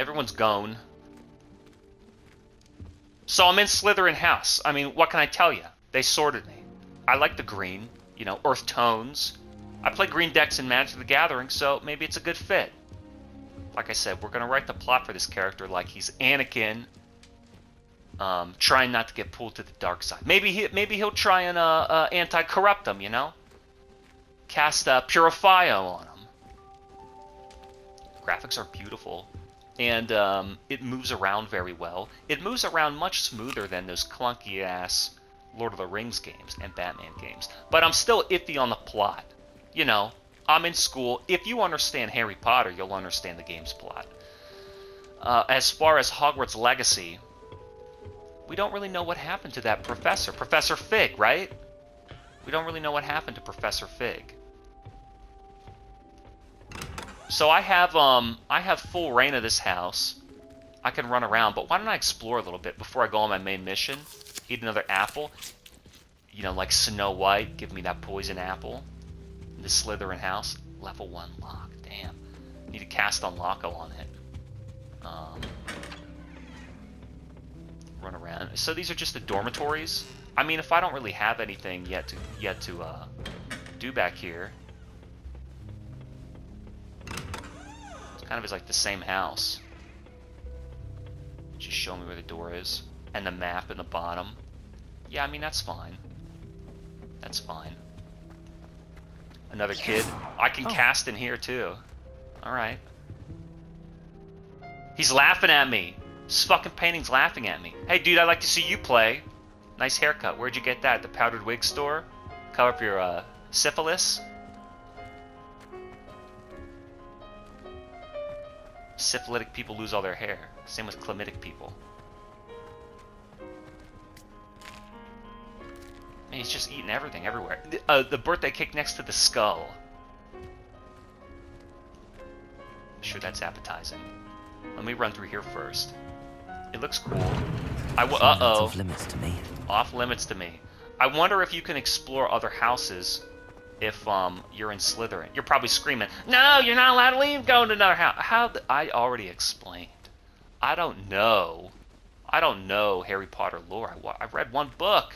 Everyone's gone. So I'm in Slytherin house. I mean, what can I tell you? They sorted me. I like the green, you know, earth tones. I play green decks in Magic the Gathering, so maybe it's a good fit. Like I said, we're going to write the plot for this character like he's Anakin, trying not to get pulled to the dark side. Maybe he'll try and anti-corrupt him, you know? Cast Purifio on him. Graphics are beautiful. And it moves around very well. It moves around much smoother than those clunky-ass Lord of the Rings games and Batman games. But I'm still iffy on the plot. You know, I'm in school. If you understand Harry Potter, you'll understand the game's plot. As far as Hogwarts Legacy, we don't really know what happened to that professor. Professor Fig, right? We don't really know what happened to Professor Fig. So I have full reign of this house. I can run around, but why don't I explore a little bit before I go on my main mission? Eat another apple. You know, like Snow White, give me that poison apple. In the Slytherin house. Level 1 lock, damn. Need to cast Unlocko on it. Run around. So these are just the dormitories. I mean, if I don't really have anything yet to do back here. Kind of is like the same house. Just show me where the door is. And the map in the bottom. Yeah, I mean, that's fine. That's fine. Another kid. I can cast in here, too. Alright. He's laughing at me. This fucking painting's laughing at me. Hey, dude, I'd like to see you play. Nice haircut. Where'd you get that? At the powdered wig store? Cover up your, syphilis? Syphilitic people lose all their hair. Same with chlamydic people. Man, he's just eating everything everywhere. The birthday cake next to the skull. I'm sure that's appetizing. Let me run through here first. It looks cool. Uh-oh. Off limits to me. Off limits to me. I wonder if you can explore other houses if you're in Slytherin. You're probably screaming, "No, you're not allowed to leave. Go to another house." I already explained. I don't know Harry Potter lore. I read one book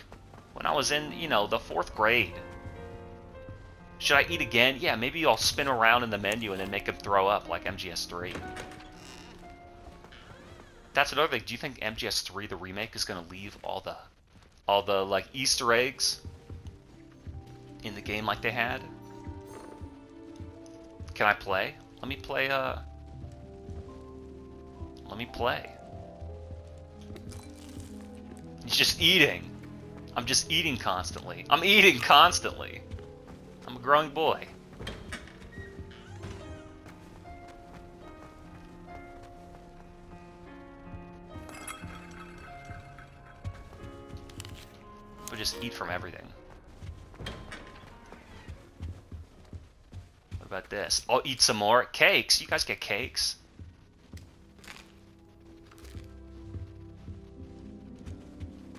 when I was in, you know, the 4th grade. Should I eat again? Yeah, maybe I'll spin around in the menu and then make him throw up like MGS3. That's another thing. Do you think MGS3, the remake, is going to leave all the like Easter eggs in the game like they had? Can I play? Let me play, Let me play. He's just eating. I'm just eating constantly. I'm eating constantly. I'm a growing boy. We'll just eat from everything. What about this? I'll eat some more. Cakes? You guys get cakes?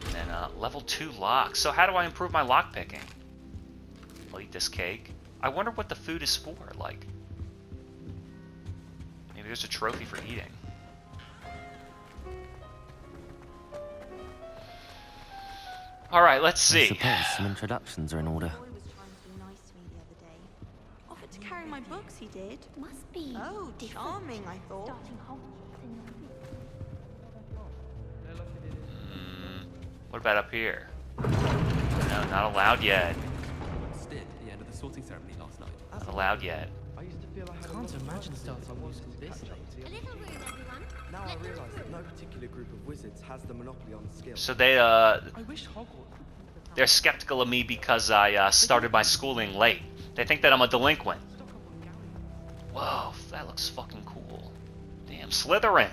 And then level 2 lock. So how do I improve my lock picking? I'll eat this cake. I wonder what the food is for. Like, maybe there's a trophy for eating. All right, let's see. I suppose some introductions are in order. Boy was trying to be nice to me the other day. Offered to carry my books, he did. Must be. Oh, charming, I thought. Starting Hogwarts in your What about up here? No, not allowed yet. Did at the end of the sorting ceremony last night. Not allowed yet. I used to feel I had Can't imagine starting musical this late. A little room, everyone. Now I realise that no particular group of wizards has the monopoly on skill. So they I wish Hogwarts. they're skeptical of me because I started my schooling late. They think that I'm a delinquent. Whoa, that looks fucking cool. Damn, Slytherin.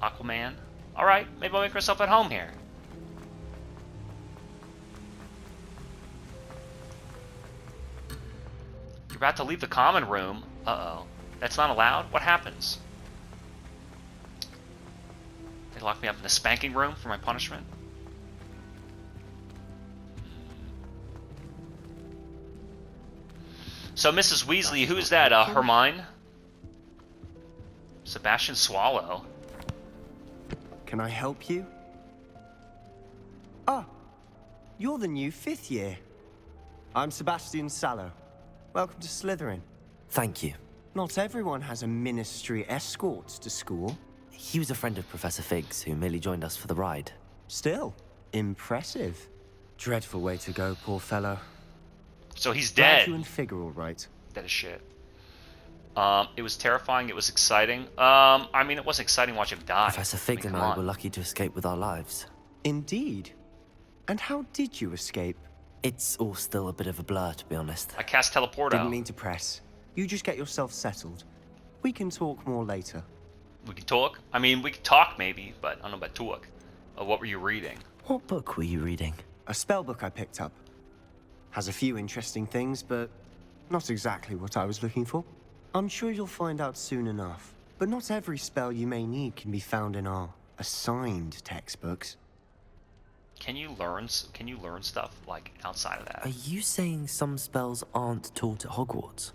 Aquaman. Alright, maybe I'll make myself at home here. You're about to leave the common room. Uh-oh. That's not allowed? What happens? They lock me up in the spanking room for my punishment? So Mrs. Weasley, who's that? Hermione? Sebastian Swallow. Can I help you? Ah, you're the new 5th year. I'm Sebastian Sallow. Welcome to Slytherin. Thank you. Not everyone has a ministry escort to school. He was a friend of Professor Fig's who merely joined us for the ride. Still, impressive. Dreadful way to go, poor fellow. So he's Glad dead. you and Fig are all right. Dead as shit. It was terrifying. It was exciting. I mean, it wasn't exciting to watch him die. Professor Fig and come I on. were lucky to escape with our lives. Indeed. And how did you escape? It's all still a bit of a blur, to be honest. I cast teleport Didn't out. mean to press. You just get yourself settled. We can talk more later. We can talk. I mean, we could talk maybe, but I don't know about talk. What were you reading? What book were you reading? A spell book I picked up. Has a few interesting things, but not exactly what I was looking for. I'm sure you'll find out soon enough. But not every spell you may need can be found in our assigned textbooks. Can you learn stuff like outside of that? Are you saying some spells aren't taught at Hogwarts?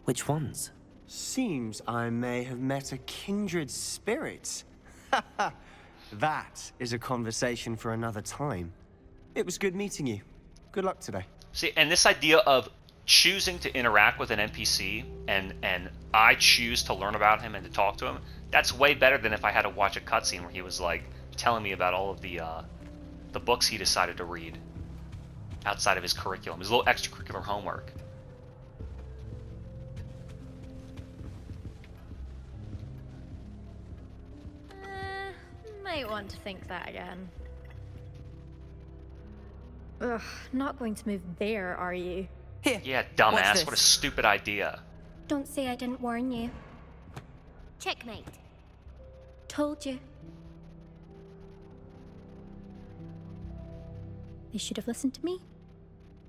Which ones? Seems I may have met a kindred spirit. That is a conversation for another time. It was good meeting you. Good luck today. See, and this idea of choosing to interact with an NPC and I choose to learn about him and to talk to him, that's way better than if I had to watch a cutscene where he was like telling me about all of the books he decided to read outside of his curriculum, his little extracurricular homework. Might want to think that again. Ugh, not going to move there, are you? Here. Yeah, Watch dumbass. this. What a stupid idea. Don't say I didn't warn you. Checkmate. Told you. They should have listened to me.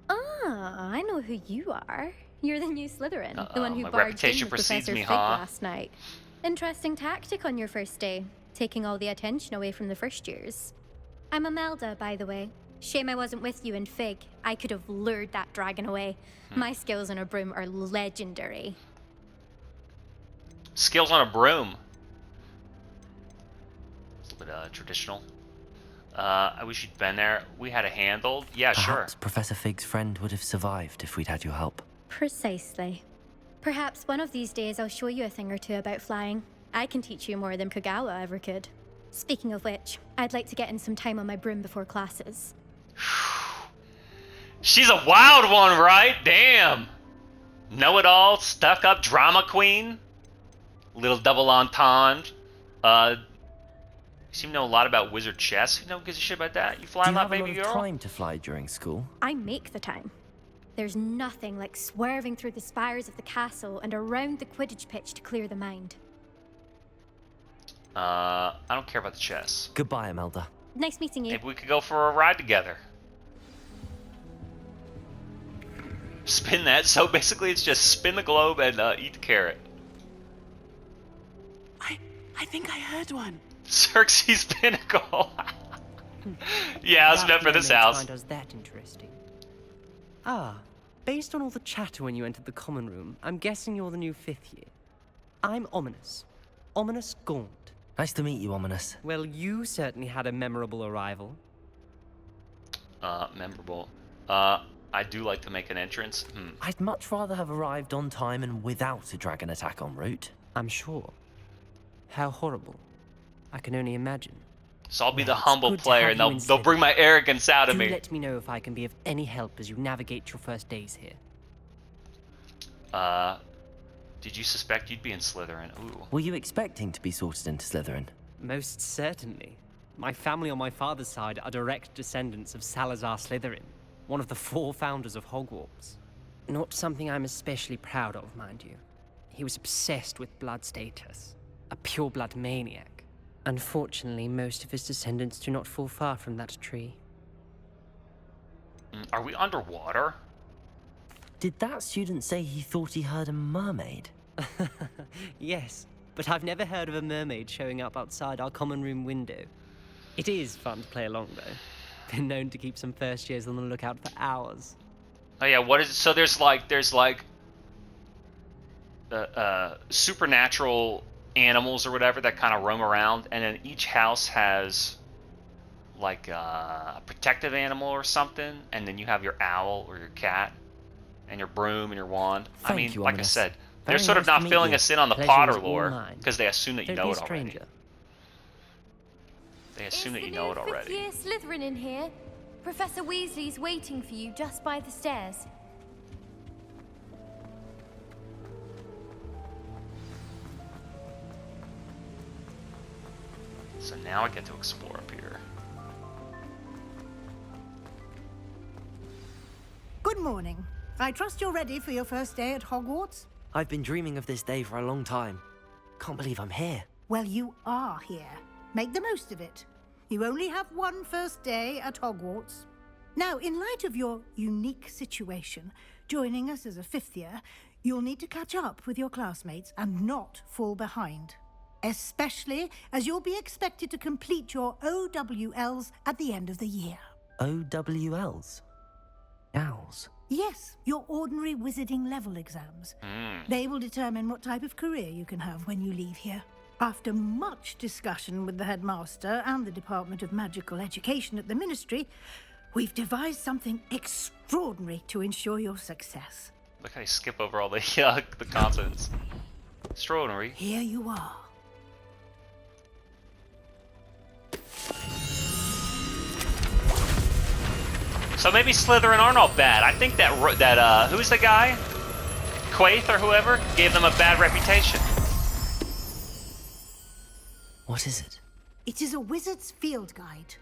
Ah, I know who you are. You're the new Slytherin, the one who my barged in reputation with precedes Professor me, Fig huh? last night. Interesting tactic on your first day, taking all the attention away from the first years. I'm Imelda, by the way. Shame I wasn't with you in Fig. I could have lured that dragon away. My skills on a broom are legendary. Skills on a broom. It's a little bit traditional. I wish you'd been there. We had it handled. Yeah, Perhaps sure. Professor Fig's friend would have survived if we'd had your help. Precisely. Perhaps one of these days I'll show you a thing or two about flying. I can teach you more than Kogawa ever could. Speaking of which, I'd like to get in some time on my broom before classes. She's a wild one, right? Damn. Know-it-all, stuck-up drama queen. Little double entendre. You seem to know a lot about wizard chess. Who gives a shit about that? You fly Do a you lot, have a baby lot of girl? time to fly during school? I make the time. There's nothing like swerving through the spires of the castle and around the Quidditch pitch to clear the mind. I don't care about the chess. Goodbye, Imelda. Nice meeting you. Maybe we could go for a ride together. Spin that. So basically it's just spin the globe and eat the carrot. I think I heard one. Xerxes Pinnacle. Yeah, it's meant for this house. Does that interesting? Ah, based on all the chatter when you entered the common room, I'm guessing you're the new 5th year. I'm Ominous. Ominous Gaunt. Nice to meet you, Ominous. Well, you certainly had a memorable arrival. Memorable. I do like to make an entrance. I'd much rather have arrived on time and without a dragon attack en route. I'm sure. How horrible. I can only imagine. So I'll be the Well, it's humble good to player, have and you they'll instead. bring my arrogance out of Do me. let me know if I can be of any help as you navigate your first days here. Did you suspect you'd be in Slytherin? Ooh. Were you expecting to be sorted into Slytherin? Most certainly. My family on my father's side are direct descendants of Salazar Slytherin, one of the 4 founders of Hogwarts. Not something I'm especially proud of, mind you. He was obsessed with blood status, a pure-blood maniac. Unfortunately, most of his descendants do not fall far from that tree. Are we underwater? Did that student say he thought he heard a mermaid? Yes, but I've never heard of a mermaid showing up outside our common room window. It is fun to play along, though. Been known to keep some first years on the lookout for hours. Oh yeah, what is it? So there's like supernatural animals or whatever that kind of roam around, and then each house has like a protective animal or something, and then you have your owl or your cat, and your broom and your wand. I mean, like I said, they're sort of not filling us in on the Potter lore because they assume that you know it already. They assume that you know it already. Is the new fifth-year Slytherin in here? Professor Weasley's waiting for you just by the stairs. So now I get to explore up here. Good morning. I trust you're ready for your first day at Hogwarts? I've been dreaming of this day for a long time. Can't believe I'm here. Well, you are here. Make the most of it. You only have one first day at Hogwarts. Now, in light of your unique situation, joining us as a fifth year, you'll need to catch up with your classmates and not fall behind. Especially as you'll be expected to complete your OWLs at the end of the year. OWLs? Owls? Yes, your ordinary wizarding level exams. They will determine what type of career you can have when you leave here. After much discussion with the headmaster and the Department of Magical Education at the Ministry, we've devised something extraordinary to ensure your success. Look how you skip over all the consonants. Extraordinary. Here you are. So maybe Slytherin aren't all bad. I think that who's the guy? Quaith or whoever gave them a bad reputation. What is it? It is a wizard's field guide.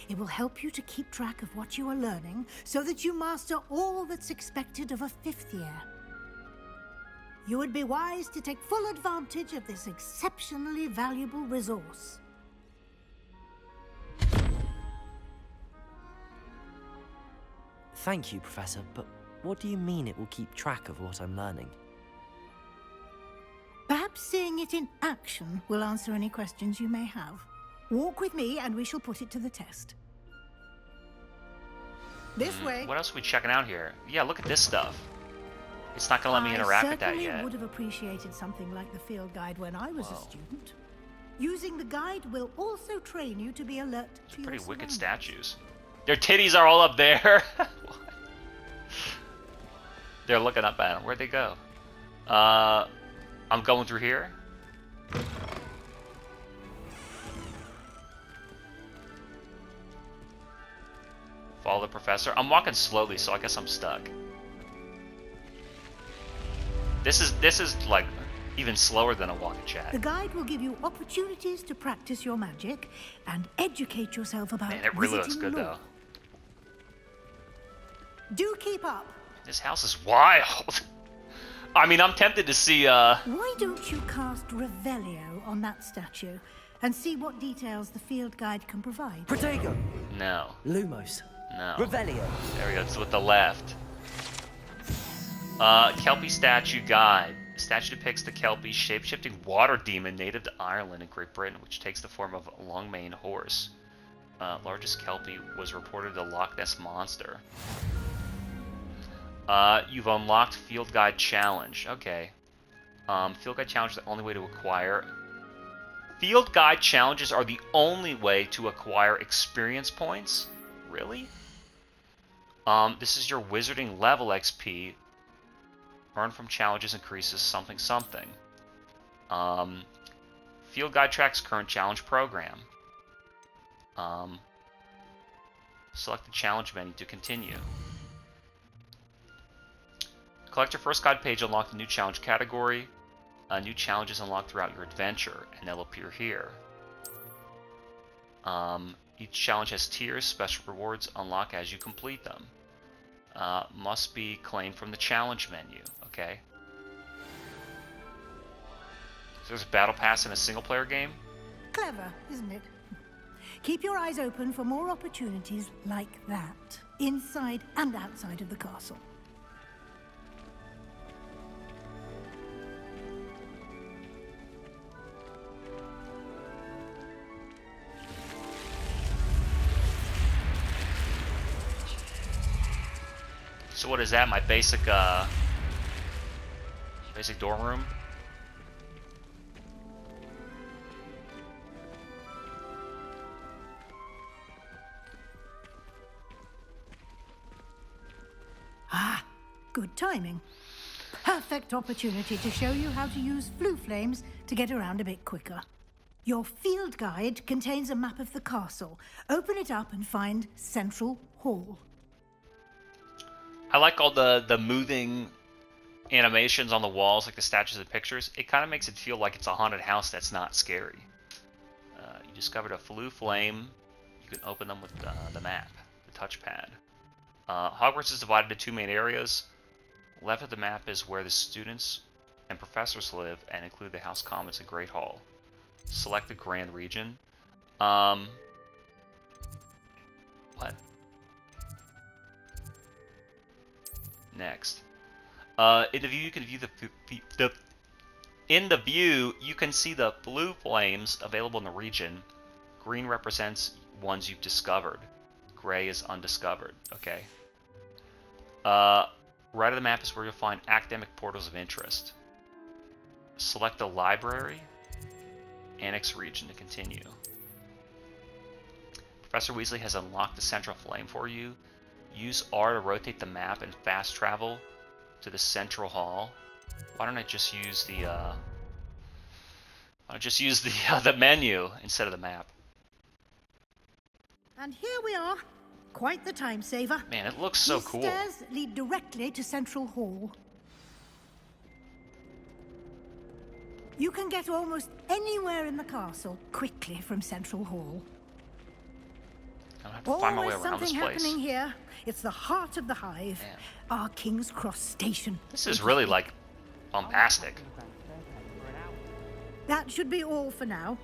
It will help you to keep track of what you are learning so that you master all that's expected of a fifth year. You would be wise to take full advantage of this exceptionally valuable resource. Thank you, Professor, but what do you mean it will keep track of what I'm learning? Perhaps seeing it in action will answer any questions you may have. Walk with me and we shall put it to the test. This way. What else are we checking out here? Yeah, look at this stuff. It's not gonna let me interact with that yet. I certainly would have appreciated something like the field guide when I was a student. Using the guide will also train you to be alert to your pretty wicked surroundings. statues. Their titties are all up there. They're looking up at them. Where'd they go? I'm going through here. Follow the professor. I'm walking slowly, so I guess I'm stuck. This is like even slower than a walk and chat. The guide will give you opportunities to practice your magic and educate yourself about Man, it really looks visiting good law. though. Do keep up. This house is wild. I mean, I'm tempted to see, Why don't you cast Revelio on that statue and see what details the field guide can provide? Protego! No. Lumos. No. Revelio. There we go. It's with the left. Kelpie statue guide. The statue depicts the Kelpie shape-shifting water demon native to Ireland and Great Britain, which takes the form of a long-maned horse. Largest Kelpie was reported the Loch Ness Monster. You've unlocked Field Guide Challenge. Okay. Field Guide Challenge is the only way to acquire... Field Guide Challenges are the only way to acquire experience points? Really? This is your Wizarding level XP. Earn from challenges increases something something. Field Guide tracks current challenge program. Select the challenge menu to continue. Collect your first guide page, unlock the new challenge category. New challenges unlocked throughout your adventure, and they'll appear here. Each challenge has tiers, special rewards unlock as you complete them. Must be claimed from the challenge menu. Okay. So there's a battle pass in a single-player game? Clever, isn't it? Keep your eyes open for more opportunities like that, inside and outside of the castle. So what is that? My basic basic dorm room? Good timing. Perfect opportunity to show you how to use flue flames to get around a bit quicker. Your field guide contains a map of the castle. Open it up and find Central Hall. I like all the moving animations on the walls, like the statues and pictures. It kind of makes it feel like it's a haunted house that's not scary. You discovered a flue flame. You can open them with the map, the touchpad. Hogwarts is divided into two main areas. Left of the map is where the students and professors live, and include the House Commons and Great Hall. Select the Grand Region. What? Next. In the view, you can view in the view, you can see the blue flames available in the region. Green represents ones you've discovered. Gray is undiscovered. Okay. Right of the map is where you'll find academic portals of interest. Select the library. Annex region to continue. Professor Weasley has unlocked the central flame for you. Use R to rotate the map and fast travel to the central hall. Why don't I just use the menu instead of the map? And here we are. Quite the time saver. Man, it looks so cool. These stairs lead directly to Central Hall. You can get almost anywhere in the castle quickly from Central Hall. I'll have to find my way Always around this something place. happening here. It's the heart of the Hive, our King's Cross station. This is really, like, bombastic. That should be all for now.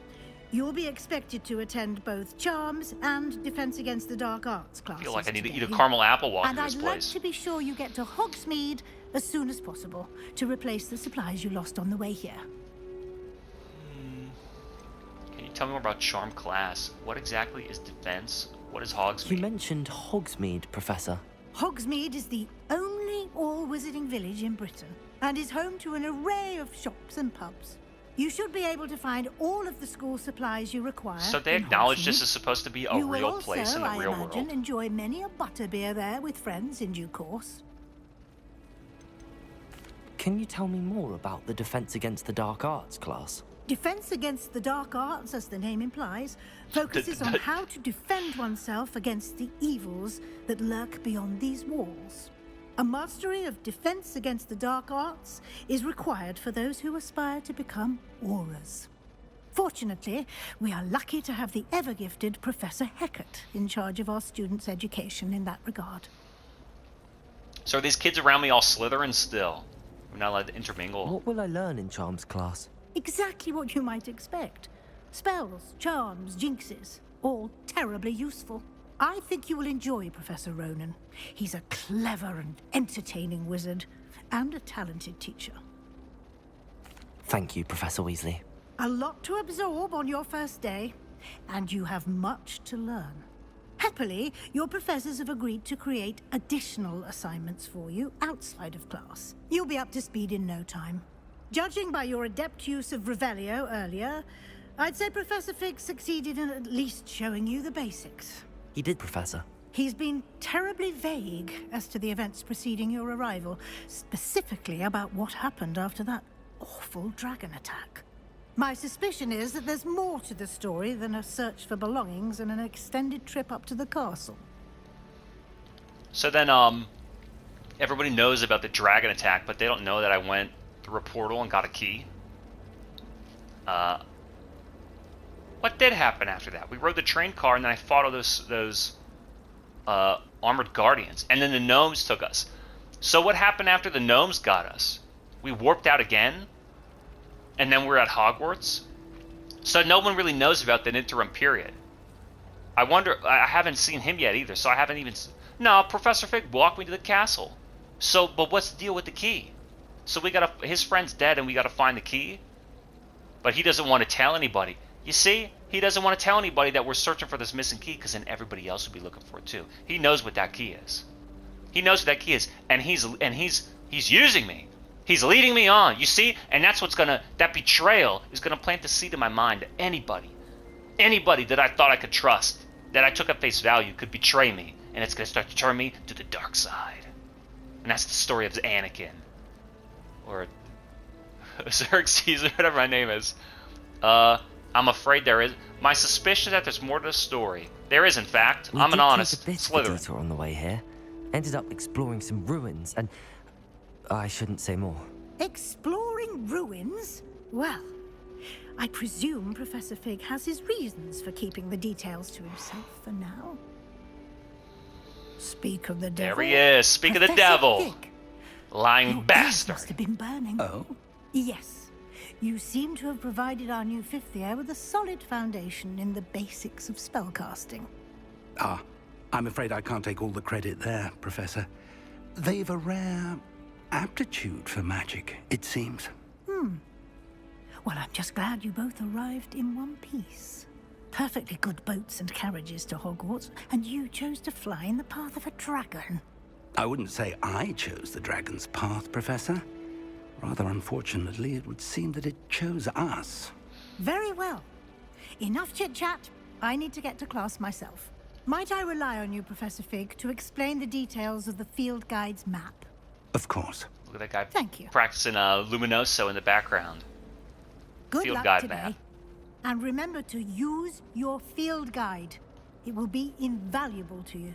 You'll be expected to attend both Charms and Defense Against the Dark Arts classes I feel like I need to eat a today. caramel apple walking And through this I'd place. like to be sure you get to Hogsmeade as soon as possible to replace the supplies you lost on the way here. Can you tell me more about Charm class? What exactly is defense? What is Hogsmeade? You mentioned Hogsmeade, Professor. Hogsmeade is the only all-wizarding village in Britain and is home to an array of shops and pubs. You should be able to find all of the school supplies you require. So they in acknowledge this Hogsmeade. is supposed to be a You will real place in the also, real I imagine, world. enjoy many a butterbeer there with friends in due course. Can you tell me more about the Defense Against the Dark Arts class? Defense Against the Dark Arts, as the name implies, focuses on how to defend oneself against the evils that lurk beyond these walls. A mastery of Defense Against the Dark Arts is required for those who aspire to become Aurors. Fortunately, we are lucky to have the ever-gifted Professor Hecat in charge of our students' education in that regard. So are these kids around me all Slytherin still? I'm not allowed to intermingle. What will I learn in Charms class? Exactly what you might expect. Spells, charms, jinxes, all terribly useful. I think you will enjoy Professor Ronan. He's a clever and entertaining wizard, and a talented teacher. Thank you, Professor Weasley. A lot to absorb on your first day, and you have much to learn. Happily, your professors have agreed to create additional assignments for you outside of class. You'll be up to speed in no time. Judging by your adept use of Revelio earlier, I'd say Professor Fig succeeded in at least showing you the basics. He did, Professor. He's been terribly vague as to the events preceding your arrival, specifically about what happened after that awful dragon attack. My suspicion is that there's more to the story than a search for belongings and an extended trip up to the castle. So then, everybody knows about the dragon attack, but they don't know that I went through a portal and got a key. What did happen after that? We rode the train car, and then I fought all those armored guardians, and then the gnomes took us. So what happened after the gnomes got us? We warped out again, and then we're at Hogwarts. So no one really knows about that interim period. I wonder. I haven't seen him yet either, so I haven't even. No, Professor Fig walked me to the castle. So, but what's the deal with the key? So we gotta. His friend's dead, and we gotta find the key. But he doesn't want to tell anybody. You see, he doesn't want to tell anybody that we're searching for this missing key, because then everybody else will be looking for it too. He knows what that key is. He knows what that key is, and he's using me. He's leading me on. You see, and that's what's gonna. That betrayal is gonna plant the seed in my mind that anybody that I thought I could trust, that I took at face value, could betray me, and it's gonna start to turn me to the dark side. And that's the story of Anakin. Or Xerxes, or whatever my name is. I'm afraid there is. My suspicion is that there's more to the story. There is, in fact. I'm an honest We did take a bit of a Slytherin. detour on the way here. Ended up exploring some ruins, and I shouldn't say more. Exploring ruins? Well, I presume Professor Fig has his reasons for keeping the details to himself for now. Speak of the devil. There he is. Speak of the Professor devil. Fig. Lying Your ears bastard. must have been burning. Oh? Yes. You seem to have provided our new fifth year with a solid foundation in the basics of spellcasting. Ah, I'm afraid I can't take all the credit there, Professor. They've a rare aptitude for magic, it seems. Well, I'm just glad you both arrived in one piece. Perfectly good boats and carriages to Hogwarts, and you chose to fly in the path of a dragon. I wouldn't say I chose the dragon's path, Professor. Rather unfortunately, it would seem that it chose us. Very well. Enough chit-chat. I need to get to class myself. Might I rely on you, Professor Fig, to explain the details of the field guide's map? Of course. Look at that guy Thank you. practicing Luminoso in the background. Good Field luck guide today. map. And remember to use your field guide. It will be invaluable to you.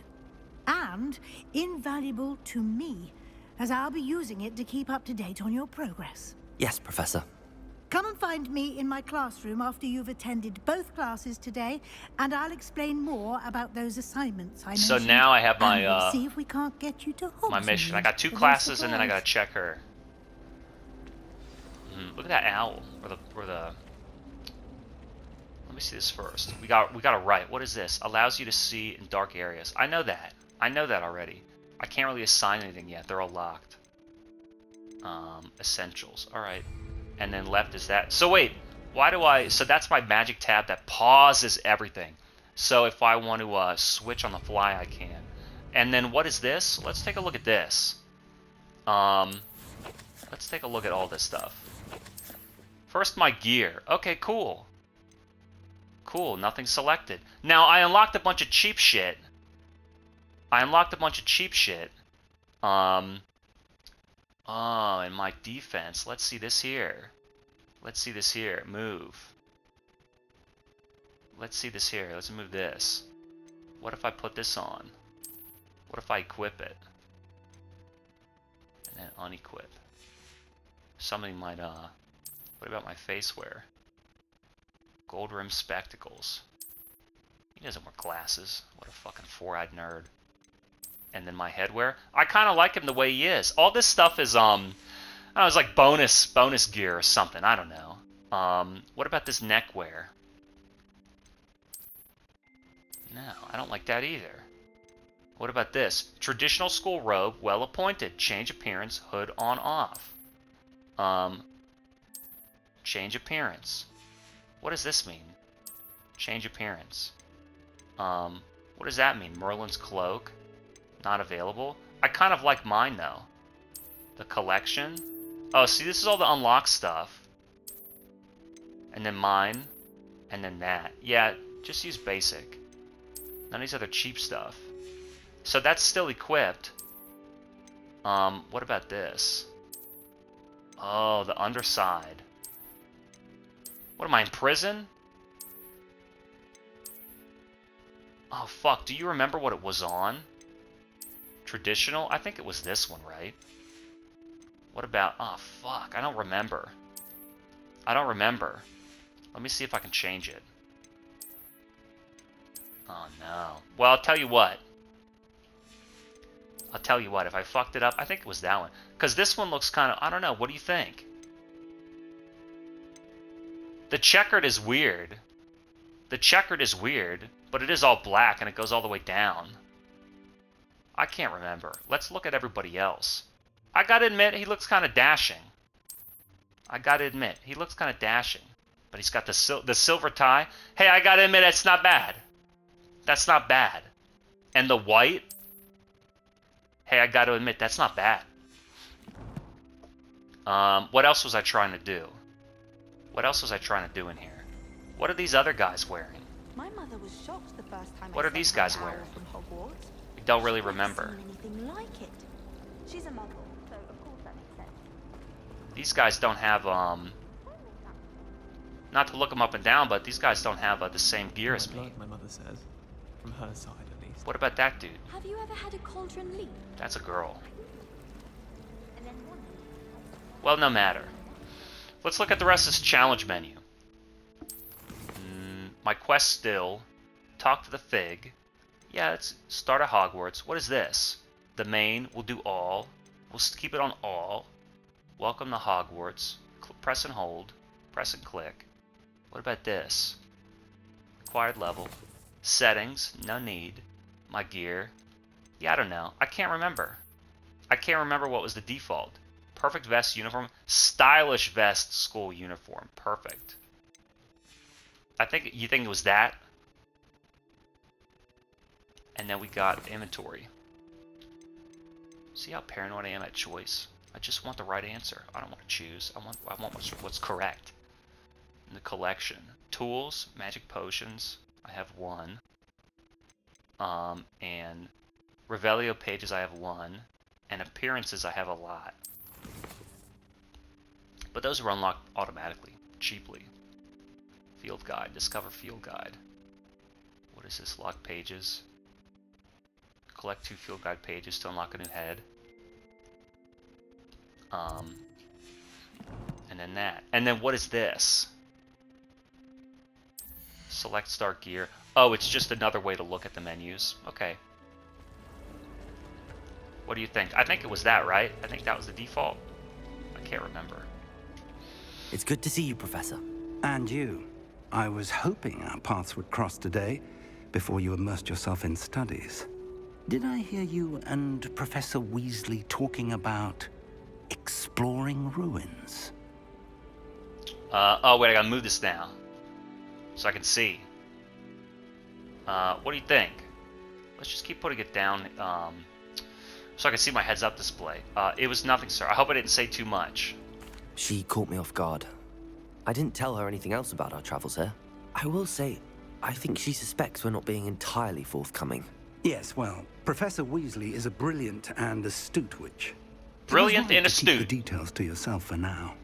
And invaluable to me, as I'll be using it to keep up to date on your progress. Yes, Professor. Come and find me in my classroom after you've attended both classes today, and I'll explain more about those assignments I mentioned. So now I have my and we'll see if we can't get you to my mission. I Hogsmeade got 2 for no classes and then I surprise. gotta check her. Look at that owl, or the. Let me see this first. We got a right. What is this? Allows you to see in dark areas. I know that. I know that already. I can't really assign anything yet. They're all locked. Essentials. All right. And then left is that. So wait, why do I? So that's my magic tab that pauses everything. So if I want to switch on the fly, I can. And then what is this? Let's take a look at this. Let's take a look at all this stuff. First, my gear. Okay, cool. Cool, nothing selected. Now, I unlocked a bunch of cheap shit. Oh, and my defense. Let's see this here. Move. Let's see this here. Let's move this. What if I put this on? What if I equip it? And then unequip. Somebody might, what about my face wear? Gold rimmed spectacles. He doesn't wear glasses. What a fucking 4-eyed nerd. And then my headwear. I kind of like him the way he is. All this stuff is, I don't know, it's like bonus gear or something. I don't know. What about this neckwear? No, I don't like that either. What about this? Traditional school robe, well appointed. Change appearance, hood on off. Change appearance. What does this mean? Change appearance. What does that mean? Merlin's cloak? Not available? I kind of like mine though. The collection. Oh, see, this is all the unlocked stuff. And then mine. And then that. Yeah, just use basic. None of these other cheap stuff. So that's still equipped. What about this? Oh, the underside. What am I, in prison? Oh, fuck. Do you remember what it was on? Traditional? I think it was this one, right? What about... Oh, fuck. I don't remember. Let me see if I can change it. Oh, no. Well, I'll tell you what. If I fucked it up, I think it was that one. Because this one looks kind of... I don't know. What do you think? The checkered is weird. But it is all black and it goes all the way down. I can't remember. Let's look at everybody else. I gotta admit, he looks kind of dashing. But he's got the silver tie. Hey, I gotta admit, that's not bad. And the white. Hey, I gotta admit, that's not bad. What else was I trying to do? In here? What are these other guys wearing? My mother was shocked the first time What I are these sent her guys an owl wearing? from Hogwarts. I don't really She'd never remember. seen anything like it. She's a muggle, so of course that makes sense. These guys don't have, not to look them up and down, but these guys don't have the same gear as me. My mother says. From her side, at least. What about that dude? Have you ever had a cauldron leap? That's a girl. And then one. Well, no matter. Let's look at the rest of this challenge menu. My quest still. Talk to the Fig. Yeah, let's start at Hogwarts. What is this? The main. We'll do all. We'll keep it on all. Welcome to Hogwarts. Press and hold. Press and click. What about this? Required level. Settings. No need. My gear. Yeah, I don't know. I can't remember. I can't remember what was the default. Perfect vest uniform. Stylish vest school uniform. Perfect. You think it was that? And then we got inventory. See how paranoid I am at choice? I just want the right answer. I don't want to choose. I want what's correct. In the collection. Tools, magic potions. I have 1. And Revelio pages I have 1. And appearances I have a lot. But those are unlocked automatically, cheaply. Field guide. Discover field guide. What is this? Lock pages. Collect 2 field guide pages to unlock a new head. And then that. And then what is this? Select start gear. Oh, it's just another way to look at the menus. Okay. What do you think? I think it was that, right? I think that was the default. I can't remember. It's good to see you, Professor. And you. I was hoping our paths would cross today, before you immersed yourself in studies. Did I hear you and Professor Weasley talking about exploring ruins? Oh wait, I gotta move this now. So I can see. What do you think? Let's just keep putting it down, so I can see my heads up display. It was nothing, sir. I hope I didn't say too much. She caught me off guard. I didn't tell her anything else about our travels here. I will say, I think she suspects we're not being entirely forthcoming. Yes, well, Professor Weasley is a brilliant and astute witch. Brilliant and Keep the astute. details to yourself for now.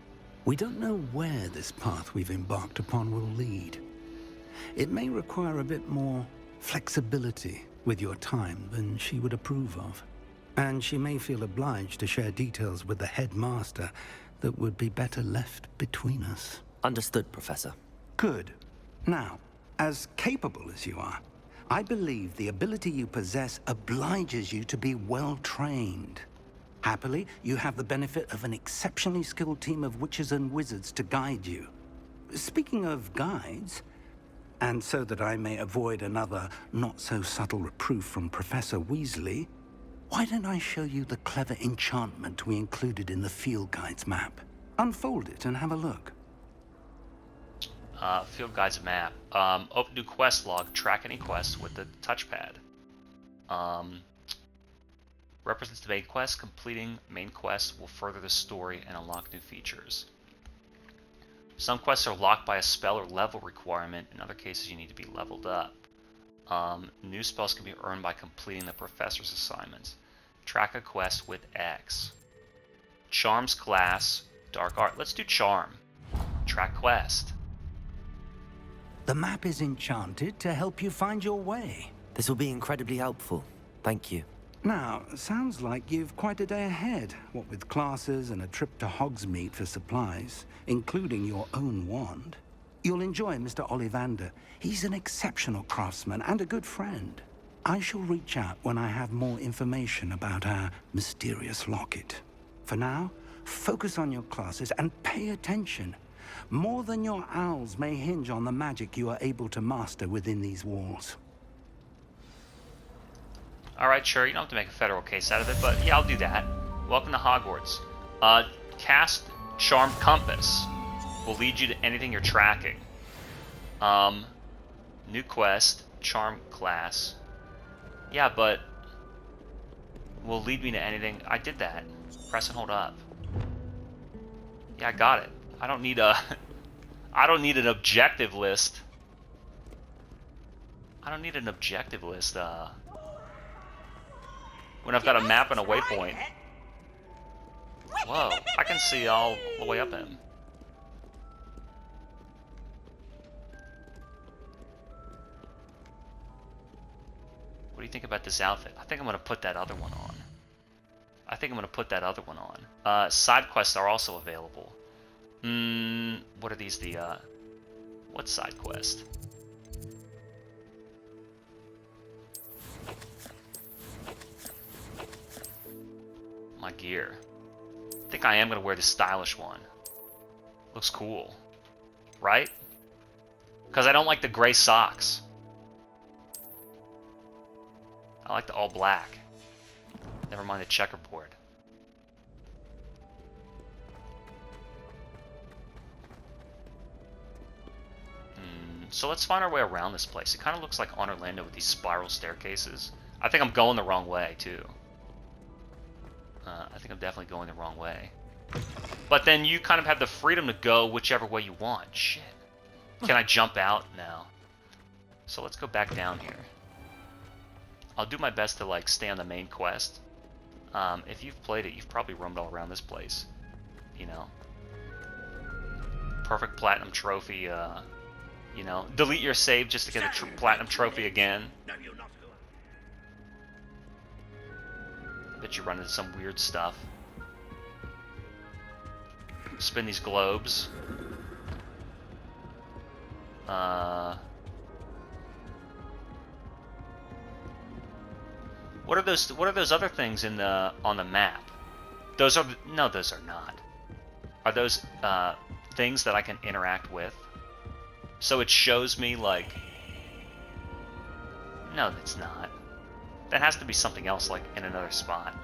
We don't know where this path we've embarked upon will lead. It may require a bit more flexibility with your time than she would approve of. And she may feel obliged to share details with the headmaster that would be better left between us. Understood, Professor. Good. Now, as capable as you are, I believe the ability you possess obliges you to be well trained. Happily, you have the benefit of an exceptionally skilled team of witches and wizards to guide you. Speaking of guides, and so that I may avoid another not-so-subtle reproof from Professor Weasley, why don't I show you the clever enchantment we included in the field guide's map? Unfold it and have a look. Field guide's map. Open new quest log. Track any quests with the touchpad. Represents the main quest. Completing main quests will further the story and unlock new features. Some quests are locked by a spell or level requirement. In other cases, you need to be leveled up. New spells can be earned by completing the professor's assignments. Track a quest with X. Charms class, dark art. Let's do charm. Track quest. The map is enchanted to help you find your way. This will be incredibly helpful. Thank you. Now, sounds like you've quite a day ahead, what with classes and a trip to Hogsmeade for supplies, including your own wand. You'll enjoy Mr. Ollivander. He's an exceptional craftsman and a good friend. I shall reach out when I have more information about our mysterious locket. For now, focus on your classes and pay attention. More than your owls may hinge on the magic you are able to master within these walls. Alright, sure, you don't have to make a federal case out of it, but yeah, I'll do that. Welcome to Hogwarts. Cast Charmed Compass will lead you to anything you're tracking. New quest, Charm class. Yeah, but will lead me to anything. I did that. Press and hold up. Yeah, I got it. I don't need a I don't need an objective list. I don't need an objective list when I've got a map and a waypoint. Whoa, I can see all the way up him. What do you think about this outfit? I think I'm going to put that other one on. Side quests are also available. What are these? What side quest? My gear. I think I am going to wear the stylish one. Looks cool. Right? Because I don't like the gray socks. I like the all black. Never mind the checkerboard. So let's find our way around this place. It kind of looks like on Orlando with these spiral staircases. I think I'm going the wrong way, too. I think I'm definitely going the wrong way. But then you kind of have the freedom to go whichever way you want. Shit. Can I jump out? No. So let's go back down here. I'll do my best to, like, stay on the main quest. If you've played it, you've probably roamed all around this place. You know. Perfect platinum trophy, you know, delete your save just to get a platinum trophy again. Bet you run into some weird stuff. Spin these globes. What are those other things in on the map? Those are no, those are not. Are those things that I can interact with? So it shows me, like... No, that's not. That has to be something else, like, in another spot.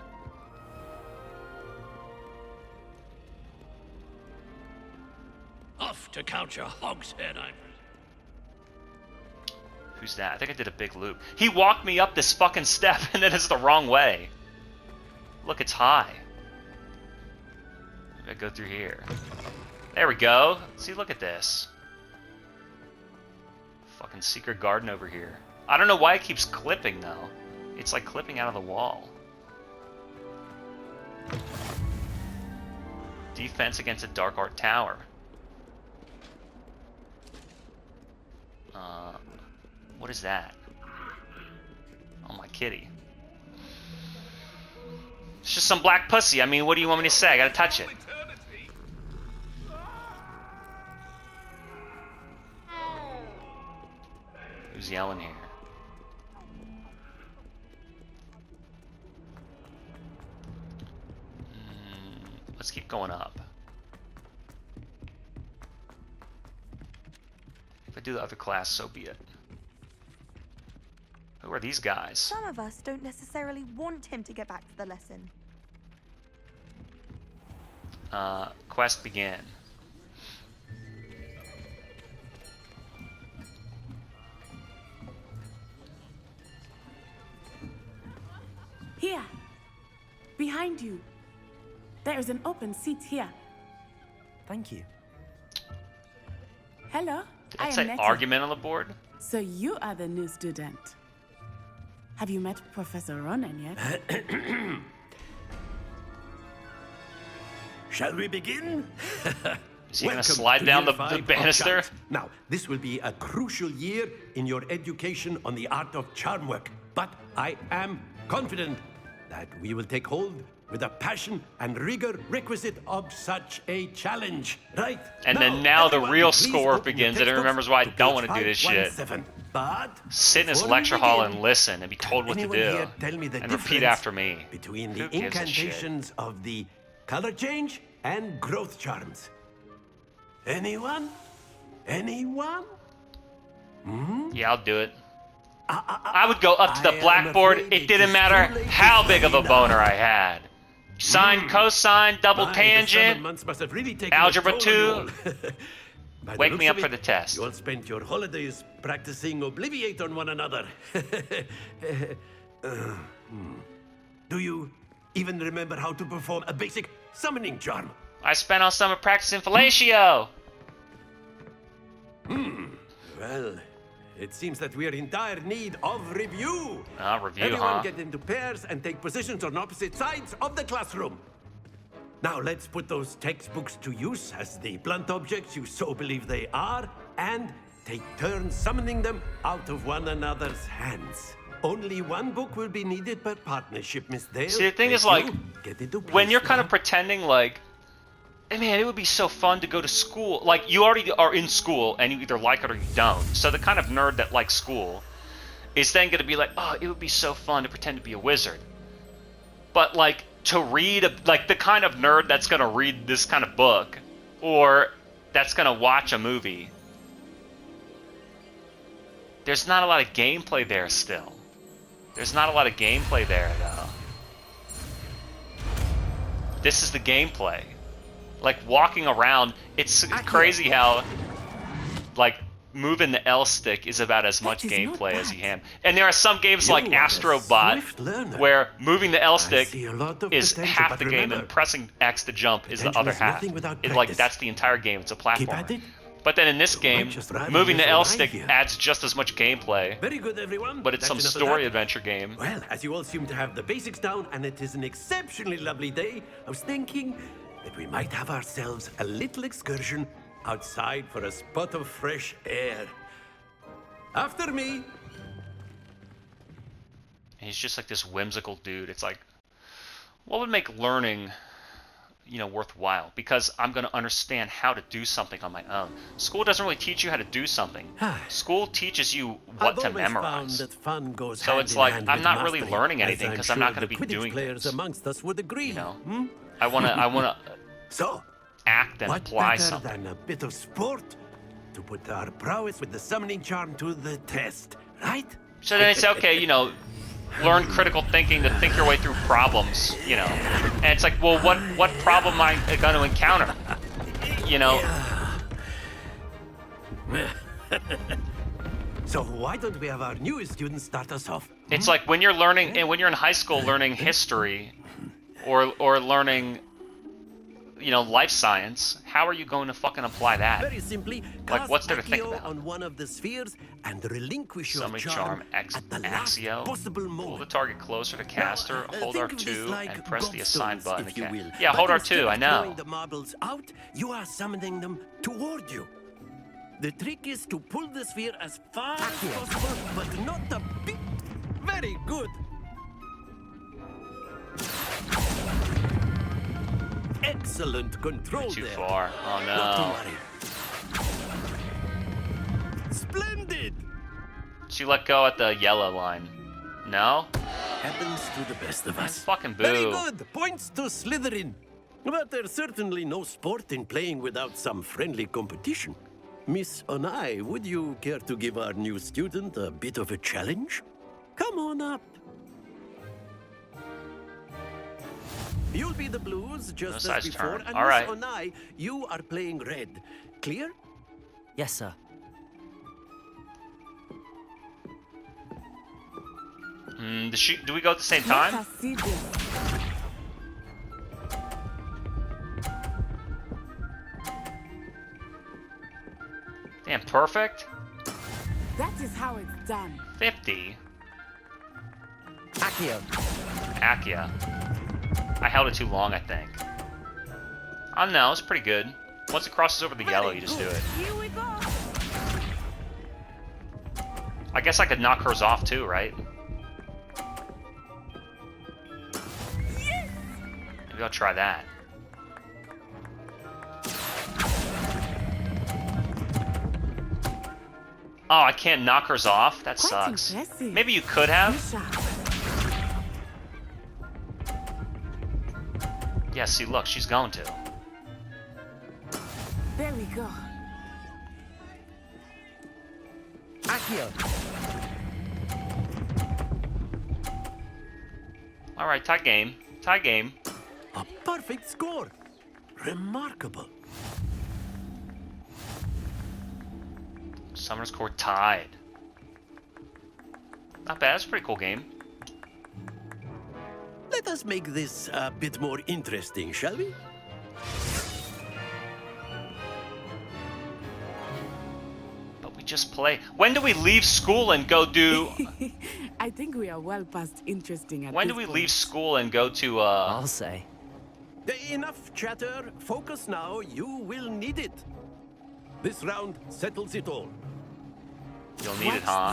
Off to count your hogshead, I'm... Who's that? I think I did a big loop. He walked me up this fucking step, and then it's the wrong way. Look, it's high. I gotta go through here. There we go. See, look at this. Fucking secret garden over here. I don't know why it keeps clipping, though. It's like clipping out of the wall. Defense against a dark art tower. What is that? Oh, my kitty. It's just some black pussy. I mean, what do you want me to say? I gotta touch it. Who's yelling here? Let's keep going up. If I do the other class, so be it. Who are these guys? Some of us don't necessarily want him to get back to the lesson. Quest begin. Here, behind you. There is an open seat here. Thank you. Hello, Did I it am say Nettie. argument on the board? So you are the new student. Have you met Professor Ronan yet? Shall we begin? Is he gonna slide down the banister? Now, this will be a crucial year in your education on the art of charm work, but I am confident that we will take hold with the passion and rigor requisite of such a challenge, right? And then now the everyone, real please score open your begins, and it textbooks remembers why I to don't page want to do this shit. 517. But Sit in his before we lecture hall begin, and listen and be told what to anyone do. here tell me the And repeat difference after me. between Who the gives a shit? incantations of the color change and growth charms? Anyone? Anyone? Yeah, I'll do it. I would go up to the blackboard. It didn't matter how big of a boner I had. Sine, cosine, double My, the 7 tangent, months must have really taken algebra a toll 2. on you all. By the Wake looks me up of for it, the test. You all spent your holidays practicing Obliviate on one another. Do you even remember how to perform a basic summoning charm? I spent all summer practicing fellatio. Well, it seems that we are in dire need of review. Review, Everyone huh? get into pairs and take positions on opposite sides of the classroom. Now let's put those textbooks to use as the blunt objects you so believe they are, and take turns summoning them out of one another's hands. Only one book will be needed per partnership, Miss Dale. See, the thing Thank is, like, you. Get into when place you're kind now. of pretending like, hey, man, it would be so fun to go to school. Like, you already are in school, and you either like it or you don't. So the kind of nerd that likes school is then going to be like, oh, it would be so fun to pretend to be a wizard. But, like, to read, like, the kind of nerd that's going to read this kind of book, or that's going to watch a movie, there's not a lot of gameplay there still. There's not a lot of gameplay there, though. This is the gameplay. Like, walking around, it's crazy how, like, moving the L stick is about as much gameplay as you can. And there are some games like Astrobot where moving the L stick is half the game and pressing X to jump is the other half. It's like, that's the entire game. It's a platformer. But then in this game, moving the L stick adds just as much gameplay. Very good, everyone. But it's some That's enough of story that. adventure game. Well, as you all seem to have the basics down, and it is an exceptionally lovely day, I was thinking that we might have ourselves a little excursion outside for a spot of fresh air. After me. And he's just like this whimsical dude. It's like, what would make learning, you know, worthwhile? Because I'm going to understand how to do something on my own. School doesn't really teach you how to do something. School teaches you what to memorize. That fun goes So hand it's in like, hand I'm with not really mastery, learning as anything because sure I'm not going the to be Quidditch doing players things. amongst us would agree. You know, I want to So, act and what apply better something. than a bit of sport to put our prowess with the summoning charm to the test, right? So then it's okay, you know, learn critical thinking to think your way through problems, you know. And it's like, well, what problem am I going to encounter? You know. So why don't we have our newest student start us off? It's like when you're learning, and when you're in high school learning history, or learning, you know, life science, how are you going to fucking apply that? Very simply, Like, what's there to think Accio about? on one of the spheres and relinquish your Summoning charm charm, at the last Axio. possible Pull the moment. target closer to caster, hold Think of this R2, like and press the assign gobstones, button if to you cast. will. Yeah, But hold instead R2, of I know. throwing the marbles out, you are summoning them toward you. The trick is to pull the sphere as far as possible, but not a bit. Very good. Excellent control Too there. far. Oh Not to no. worry. Splendid. She let go at the yellow line. No? Happens to the best of us. Fucking boo. Very good. Points to Slytherin. But there's certainly no sport in playing without some friendly competition. Miss Onai, would you care to give our new student a bit of a challenge? Come on up. You'll be the blues just as size before, turn. and All Miss right. Onai, you are playing red. Clear? Yes, sir. Do we go at the same time? See this. Damn, perfect. That is how it's done. 50. Accio. Akia. I held it too long, I think. Oh no, it's pretty good. Once it crosses over the yellow, you just do it. Here we go. I guess I could knock hers off too, right? Maybe I'll try that. Oh, I can't knock hers off? That Quite sucks. impressive. Maybe you could have? Sharp. Yeah, see, look, she's going to. There we go. Accio. Alright, tie game. Tie game. A perfect score. Remarkable. Summoner's Court tied. Not bad, it's a pretty cool game. Let us make this a bit more interesting, shall we? But we just play. When do we leave school and go do... I think we are well past interesting at When this do we point. leave school and go to, I'll say. Enough chatter. Focus now. You will need it. This round settles it all. You'll need it, huh?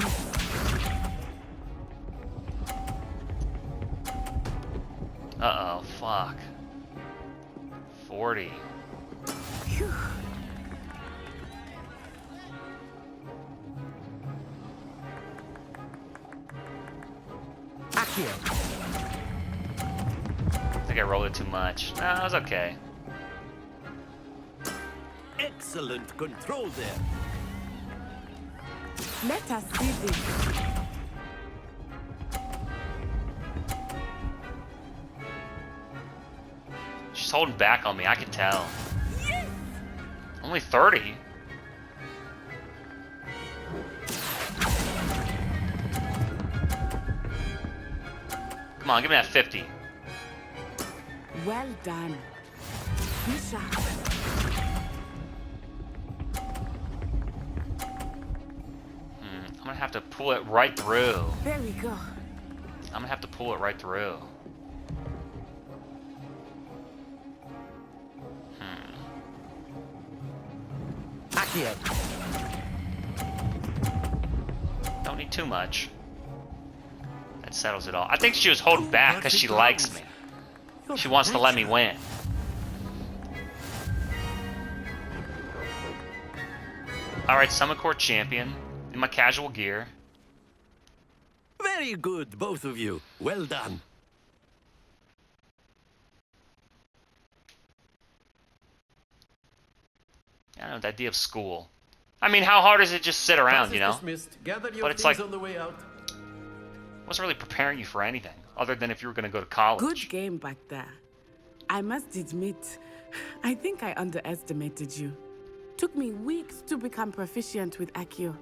Uh-oh, fuck. 40. Phew. Accio. I think I rolled it too much. No, it was okay. Excellent control there. Let us see this. She's holding back on me, I can tell. Yes! Only 30? Come on, give me that 50. Well done. Be sharp. I'm gonna have to pull it right through. There we go. I'm gonna have to pull it right through. Accio. Don't need too much. That settles it all. I think she was holding back because she likes me. She wants to let me win. Alright, Summon Court Champion. In my casual gear. Very good, both of you. Well done. I don't know, the idea of school. I mean, how hard is it just sit around, you know? Dismissed. Gather your But it's things like, on the way out. wasn't really preparing you for anything, other than if you were going to go to college. Good game back there. I must admit, I think I underestimated you. Took me weeks to become proficient with Accio.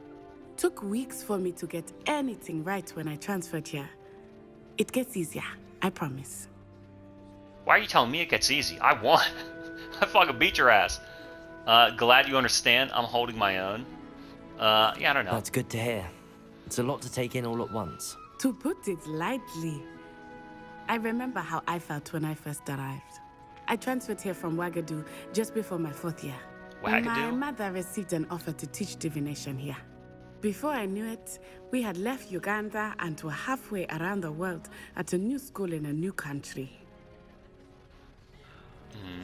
Took weeks for me to get anything right when I transferred here. It gets easier, I promise. Why are you telling me it gets easy? I won. I fucking beat your ass. Glad you understand. I'm holding my own. Yeah, I don't know. That's good to hear. It's a lot to take in all at once. To put it lightly, I remember how I felt when I first arrived. I transferred here from Wagadu just before my 4th year. Wagadu? My mother received an offer to teach divination here. Before I knew it, we had left Uganda and were halfway around the world at a new school in a new country.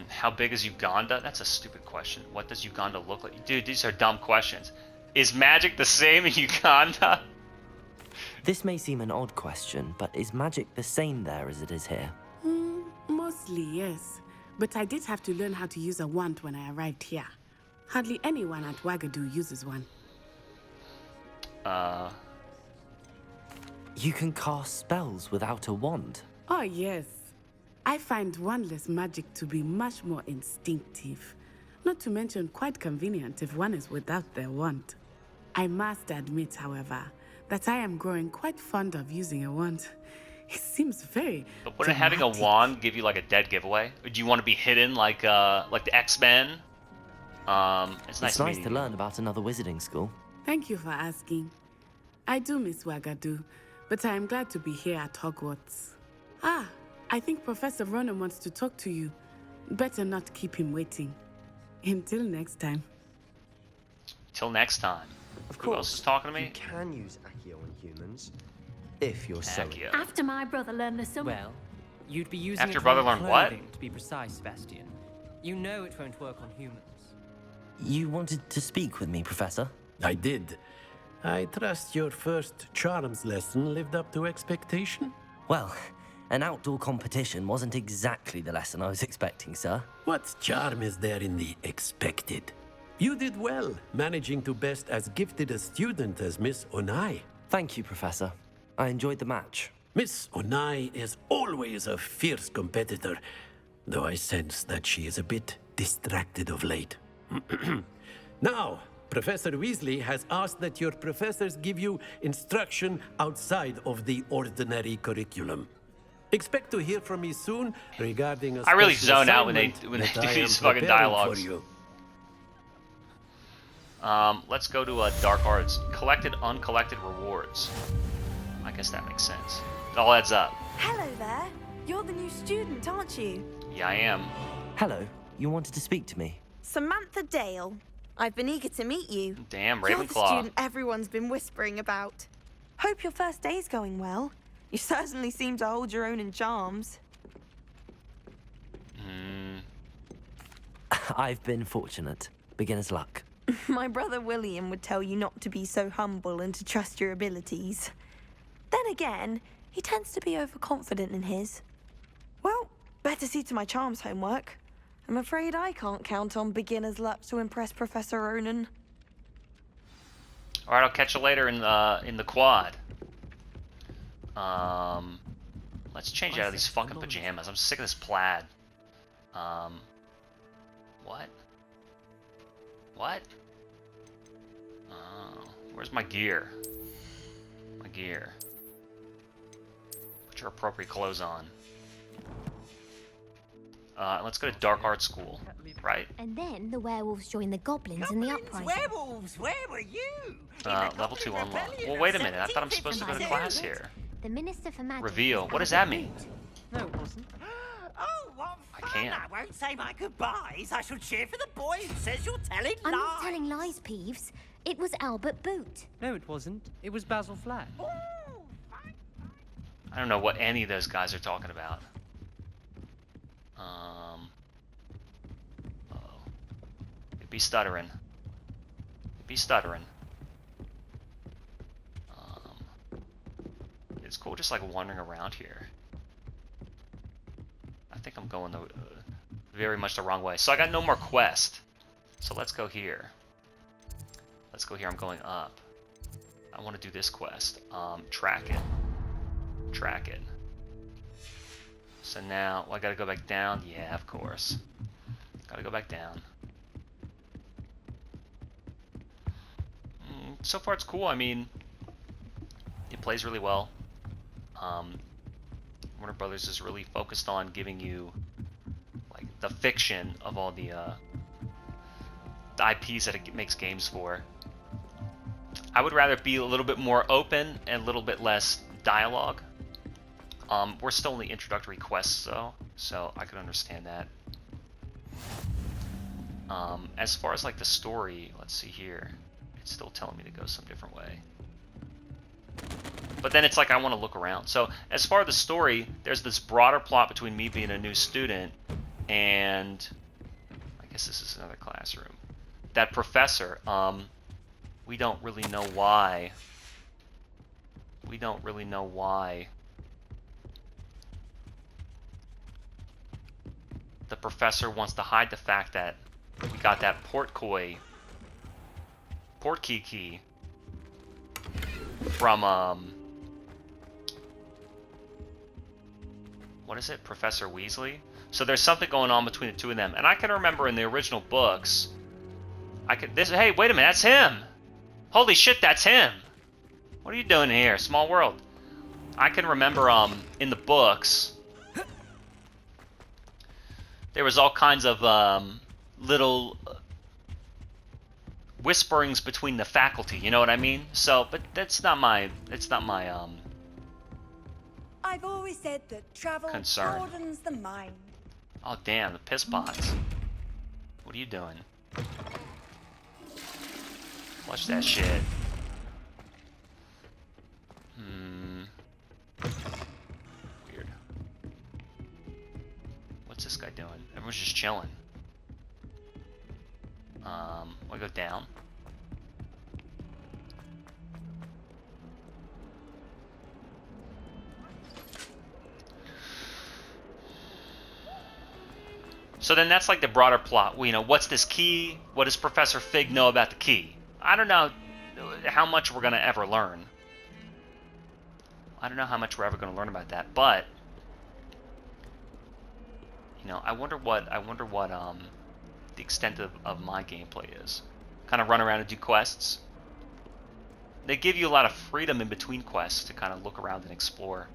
How big is Uganda? That's a stupid question. What does Uganda look like? Dude, these are dumb questions. Is magic the same in Uganda? This may seem an odd question, but is magic the same there as it is here? Mostly, yes. But I did have to learn how to use a wand when I arrived here. Hardly anyone at Wagadu uses one. You can cast spells without a wand? Oh, yes. I find wandless magic to be much more instinctive. Not to mention quite convenient if one is without their wand. I must admit, however, that I am growing quite fond of using a wand. It seems very But wouldn't having a wand give you like a dead giveaway? Or do you want to be hidden like the X-Men? It's nice to learn about another wizarding school. Thank you for asking. I do miss Wagadu, but I am glad to be here at Hogwarts. Ah, I think Professor Ronan wants to talk to you. Better not keep him waiting. Until next time. Till next time. Of Who else is talking to me? You can use Accio on humans, if you're so. Accio. After my brother learned the sum. Well, you'd be using After it your brother on learned what? clothing, to be precise, Sebastian. You know it won't work on humans. You wanted to speak with me, Professor? I did. I trust your first charms lesson lived up to expectation? Well, an outdoor competition wasn't exactly the lesson I was expecting, sir. What charm is there in the expected? You did well, managing to best as gifted a student as Miss Onai. Thank you, Professor. I enjoyed the match. Miss Onai is always a fierce competitor, though I sense that she is a bit distracted of late. Now, Professor Weasley has asked that your professors give you instruction outside of the ordinary curriculum. Expect to hear from me soon regarding a I really special zone out when they assignment do that I these am fucking preparing dialogues. for you. Let's go to Dark Arts. Collected, uncollected rewards. I guess that makes sense. It all adds up. Hello there. You're the new student, aren't you? Yeah, I am. Hello, you wanted to speak to me? Samantha Dale. I've been eager to meet you. Damn, You're the Ravenclaw. student everyone's been whispering about. Hope your first day's going well. You certainly seem to hold your own in charms. I've been fortunate. Beginner's luck. My brother William would tell you not to be so humble and to trust your abilities. Then again, he tends to be overconfident in his. Well, better see to my charms homework. I'm afraid I can't count on beginner's luck to impress Professor Ronan. All right, I'll catch you later in the quad. Let's change out of these fucking pajamas. I'm sick of this plaid. What? What? Oh, where's my gear? My gear. Put your appropriate clothes on. Let's go to Dark Art School, right? And then the werewolves join the goblins in the uprising. Werewolves, where were you? Level 2 unlocked. Well, wait a minute. I thought I'm supposed to go to class here. The Minister for Magic. Reveal. What does that mean? No, it wasn't. Oh, what I fun! can't. I won't say my goodbyes. I shall cheer for the boy who says you're telling I'm lies. not telling lies, Peeves. It was Albert Boot. No, it wasn't. It was Basil Flack. I don't know what any of those guys are talking about. Uh-oh. It'd be stuttering. It'd be stuttering. It's cool just like wandering around here. I think I'm going the very much the wrong way. So I got no more quest. So let's go here. Let's go here. I'm going up. I want to do this quest. Track it. Track it. So now, well, I gotta go back down. Yeah, of course. Gotta go back down. So far it's cool. I mean, it plays really well. Warner Brothers is really focused on giving you like the fiction of all the IPs that it makes games for. I would rather be a little bit more open and a little bit less dialogue. We're still in the introductory quests though, so I could understand that. As far as like the story, let's see here. It's still telling me to go some different way. But then it's like I want to look around. So as far as the story, there's this broader plot between me being a new student and I guess this is another classroom. That professor, we don't really know why. We don't really know why the professor wants to hide the fact that we got that portkey key from what is it, Professor Weasley? So there's something going on between the two of them, and I can remember in the original books, hey, wait a minute, that's him! Holy shit, that's him! What are you doing here, small world? I can remember in the books, there was all kinds of little whisperings between the faculty, you know what I mean? So, but it's not my I've always said that travel concern. broadens the mind. Oh damn, the piss pots. What are you doing? Watch that shit. Weird. What's this guy doing? Everyone's just chilling. I go down. So then that's like the broader plot. You know, what's this key? What does Professor Fig know about the key? I don't know how much we're going to ever learn. I don't know how much we're ever going to learn about that, but you know, I wonder what the extent of my gameplay is. Kind of run around and do quests. They give you a lot of freedom in between quests to kind of look around and explore.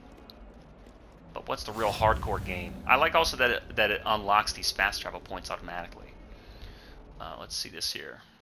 But what's the real hardcore game? I like also that it unlocks these fast travel points automatically. Let's see this here.